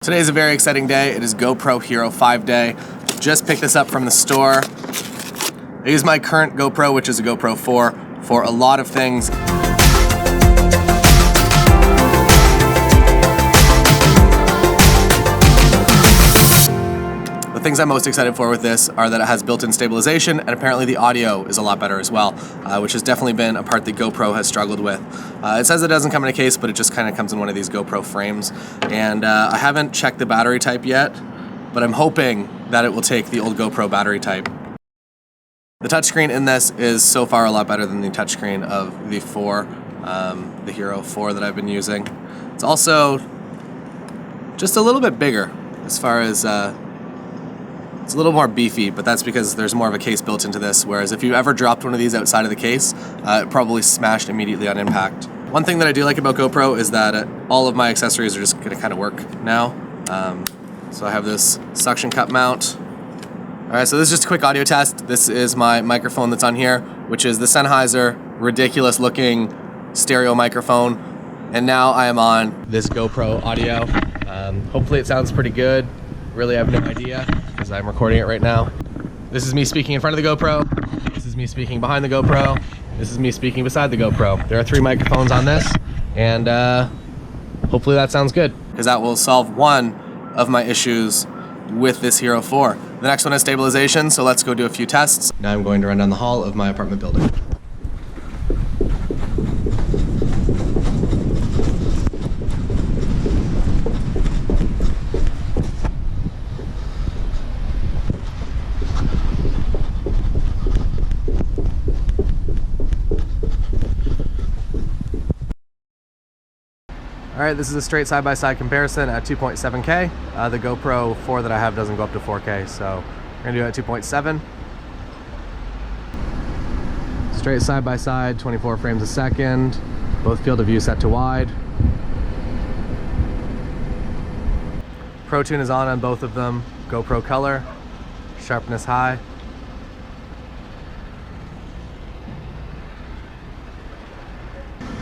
Today's a very exciting day. It is GoPro Hero 5 day. Just picked this up from the store. I use my current GoPro, which is a GoPro 4, for a lot of things. The things I'm most excited for with this are that it has built-in stabilization, and apparently the audio is a lot better as well, which has definitely been a part that GoPro has struggled with. It says it doesn't come in a case, but it just kind of comes in one of these GoPro frames. And I haven't checked the battery type yet, but I'm hoping that it will take the old GoPro battery type. The touchscreen in this is so far a lot better than the touchscreen of the 4, the Hero 4 that I've been using. It's also just a little bit bigger as far as it's a little more beefy, but that's because there's more of a case built into this, whereas if you ever dropped one of these outside of the case, it probably smashed immediately on impact. One thing that I do like about GoPro is that all of my accessories are just going to kind of work now. So I have this suction cup mount. Alright, so this is just a quick audio test. This is my microphone that's on here, which is the Sennheiser ridiculous looking stereo microphone. And now I am on this GoPro audio. Hopefully it sounds pretty good. Really have no idea, because I'm recording it right now. This is me speaking in front of the GoPro. This is me speaking behind the GoPro. This is me speaking beside the GoPro. There are 3 microphones on this, and hopefully that sounds good, because that will solve one of my issues with this Hero 4. The next one is stabilization, so let's go do a few tests. Now I'm going to run down the hall of my apartment building. Alright, this is a straight side-by-side comparison at 2.7K. The GoPro 4 that I have doesn't go up to 4K, so we're going to do it at 2.7. Straight side-by-side, 24 frames a second. Both field of view set to wide. Pro Tune is on both of them. GoPro color, sharpness high.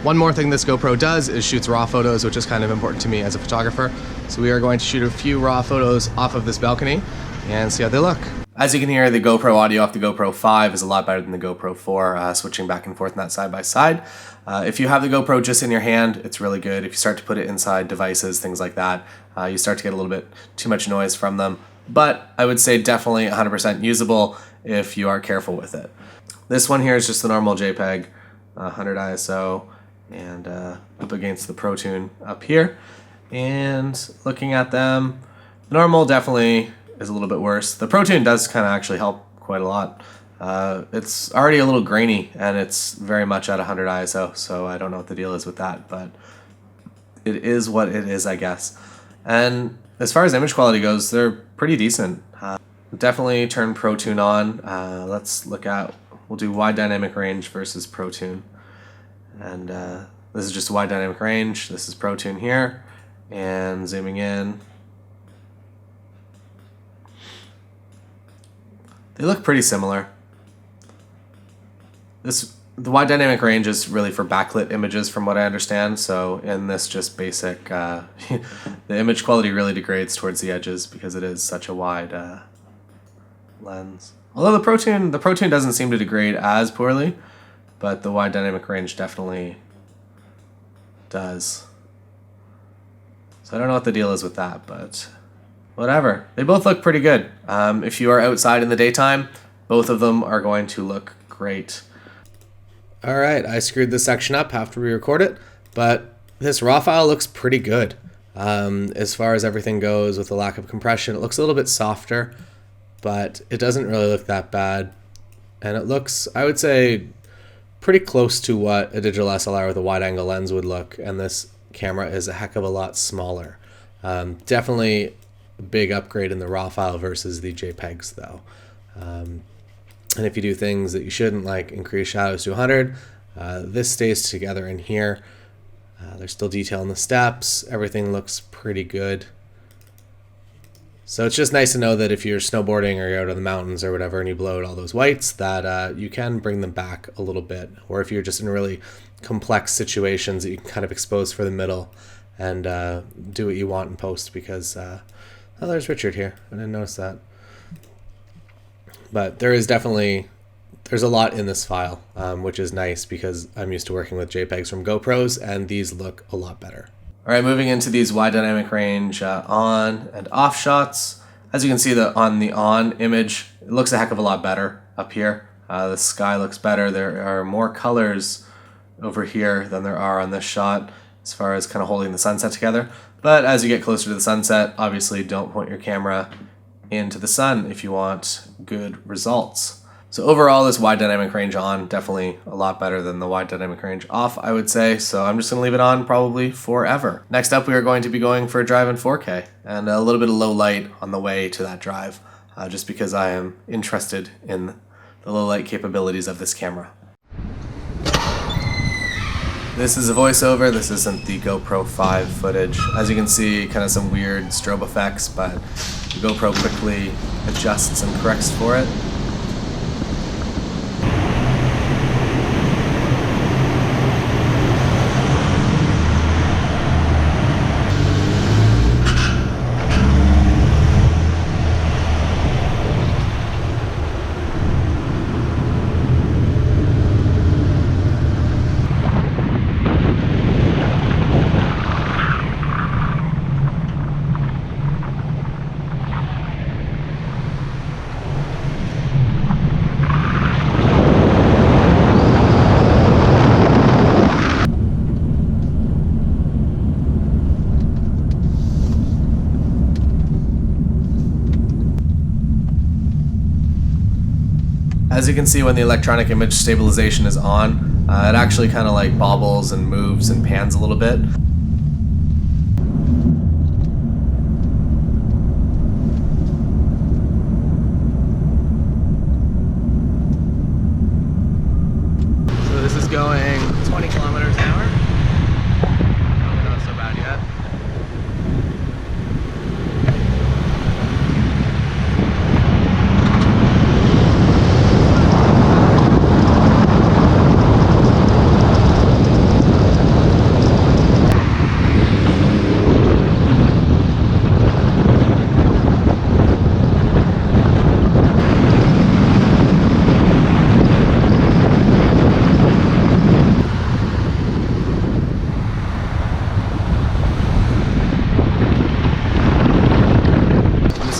One more thing this GoPro does is shoots raw photos, which is kind of important to me as a photographer. So we are going to shoot a few raw photos off of this balcony and see how they look. As you can hear, the GoPro audio off the GoPro 5 is a lot better than the GoPro 4, switching back and forth in that side by side. If you have the GoPro just in your hand, it's really good. If you start to put it inside devices, things like that, you start to get a little bit too much noise from them. But I would say definitely 100% usable if you are careful with it. This one here is just the normal JPEG, 100 ISO. And up against the Pro Tune up here, and looking at them, the normal definitely is a little bit worse. The Pro Tune does kind of actually help quite a lot. It's already a little grainy, and it's very much at 100 ISO, so I don't know what the deal is with that, but it is what it is, I guess. And as far as image quality goes, they're pretty decent. Definitely turn Pro Tune on. Let's look at, we'll do wide dynamic range versus Pro Tune. And this is just a wide dynamic range. This is Pro Tune here, and zooming in, they look pretty similar. The wide dynamic range is really for backlit images, from what I understand. So in this just basic, the image quality really degrades towards the edges because it is such a wide lens. Although the Pro Tune doesn't seem to degrade as poorly. But the wide dynamic range definitely does. So I don't know what the deal is with that, but whatever. They both look pretty good. If you are outside in the daytime, both of them are going to look great. All right, I screwed this section up, have to re-record it, but this raw file looks pretty good. As far as everything goes with the lack of compression, it looks a little bit softer, but it doesn't really look that bad. And it looks, I would say, pretty close to what a digital SLR with a wide-angle lens would look, and this camera is a heck of a lot smaller. Definitely a big upgrade in the RAW file versus the JPEGs, though. And if you do things that you shouldn't, like increase shadows to 100, this stays together in here. There's still detail in the steps. Everything looks pretty good. So it's just nice to know that if you're snowboarding or you're out in the mountains or whatever and you blow out all those whites, that you can bring them back a little bit. Or if you're just in really complex situations that you can kind of expose for the middle, and do what you want in post, because oh, there's Richard here. I didn't notice that. But there's a lot in this file, which is nice because I'm used to working with JPEGs from GoPros, and these look a lot better. All right, moving into these wide dynamic range on and off shots. As you can see, on the on image, it looks a heck of a lot better up here. The sky looks better. There are more colors over here than there are on this shot as far as kind of holding the sunset together. But as you get closer to the sunset, obviously don't point your camera into the sun if you want good results. So overall, this wide dynamic range on, definitely a lot better than the wide dynamic range off, I would say. So I'm just gonna leave it on probably forever. Next up, we are going to be going for a drive in 4K and a little bit of low light on the way to that drive, just because I am interested in the low light capabilities of this camera. This is a voiceover. This isn't the GoPro 5 footage. As you can see, kind of some weird strobe effects, but the GoPro quickly adjusts and corrects for it. As you can see, when the electronic image stabilization is on, it actually kind of like bobbles and moves and pans a little bit. So this is going 20 kilometers an hour. Probably not so bad yet.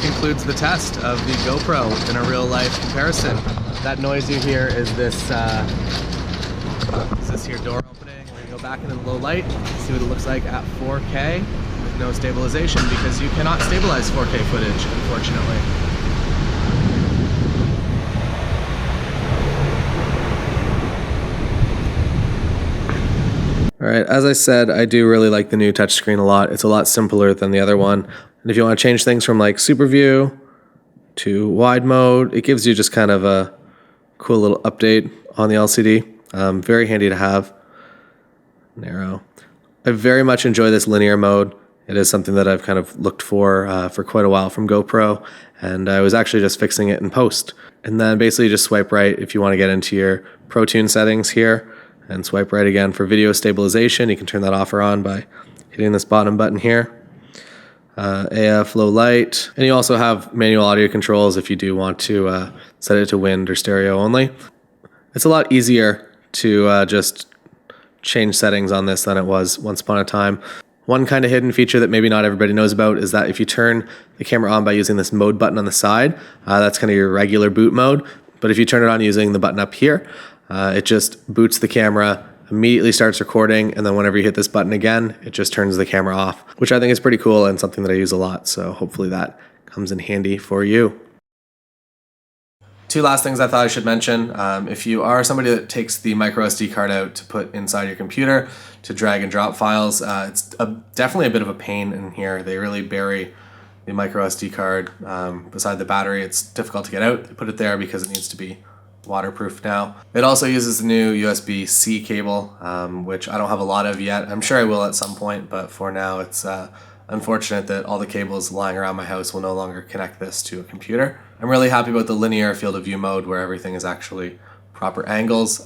Concludes the test of the GoPro in a real life comparison. That noise you hear is this here door opening. We're gonna go back into the low light, see what it looks like at 4K with no stabilization, because you cannot stabilize 4K footage, unfortunately. All right, as I said, I do really like the new touchscreen a lot. It's a lot simpler than the other one. And if you want to change things from like Superview to wide mode, it gives you just kind of a cool little update on the LCD. Very handy to have. Narrow. I very much enjoy this linear mode. It is something that I've kind of looked for quite a while from GoPro, and I was actually just fixing it in post. And then basically just swipe right if you want to get into your Pro Tune settings here, and swipe right again for video stabilization. You can turn that off or on by hitting this bottom button here. AF low light, and you also have manual audio controls if you do want to set it to wind or stereo only. It's a lot easier to just change settings on this than it was once upon a time. One kind of hidden feature that maybe not everybody knows about is that if you turn the camera on by using this mode button on the side, that's kind of your regular boot mode. But if you turn it on using the button up here, it just boots the camera, immediately starts recording, and then whenever you hit this button again, it just turns the camera off, which I think is pretty cool and something that I use a lot. So hopefully that comes in handy for you. Two last things I thought I should mention. If you are somebody that takes the micro SD card out to put inside your computer to drag and drop files, it's definitely a bit of a pain in here. They really bury the micro SD card beside the battery. It's difficult to get out. They put it there because it needs to be waterproof now. It also uses the new USB-C cable, which I don't have a lot of yet. I'm sure I will at some point, but for now it's unfortunate that all the cables lying around my house will no longer connect this to a computer. I'm really happy about the linear field of view mode where everything is actually proper angles.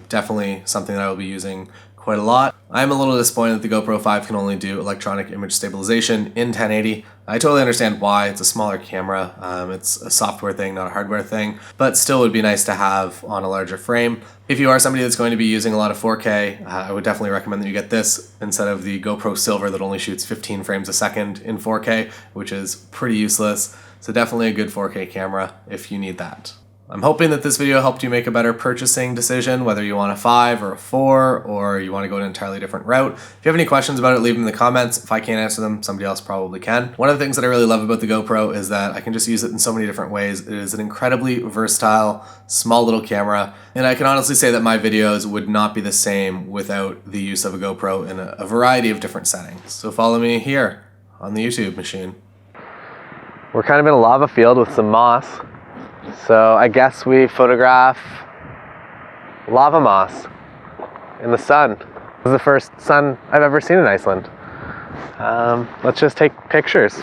Definitely something that I will be using quite a lot. I'm a little disappointed that the GoPro 5 can only do electronic image stabilization in 1080. I totally understand why. It's a smaller camera. It's a software thing, not a hardware thing, but still would be nice to have on a larger frame. If you are somebody that's going to be using a lot of 4K, I would definitely recommend that you get this instead of the GoPro Silver that only shoots 15 frames a second in 4K, which is pretty useless. So definitely a good 4K camera if you need that. I'm hoping that this video helped you make a better purchasing decision, whether you want a 5 or a 4, or you want to go an entirely different route. If you have any questions about it, leave them in the comments. If I can't answer them, somebody else probably can. One of the things that I really love about the GoPro is that I can just use it in so many different ways. It is an incredibly versatile, small little camera, and I can honestly say that my videos would not be the same without the use of a GoPro in a variety of different settings. So follow me here on the YouTube machine. We're kind of in a lava field with some moss. So I guess we photograph lava moss in the sun. This is the first sun I've ever seen in Iceland. Let's just take pictures.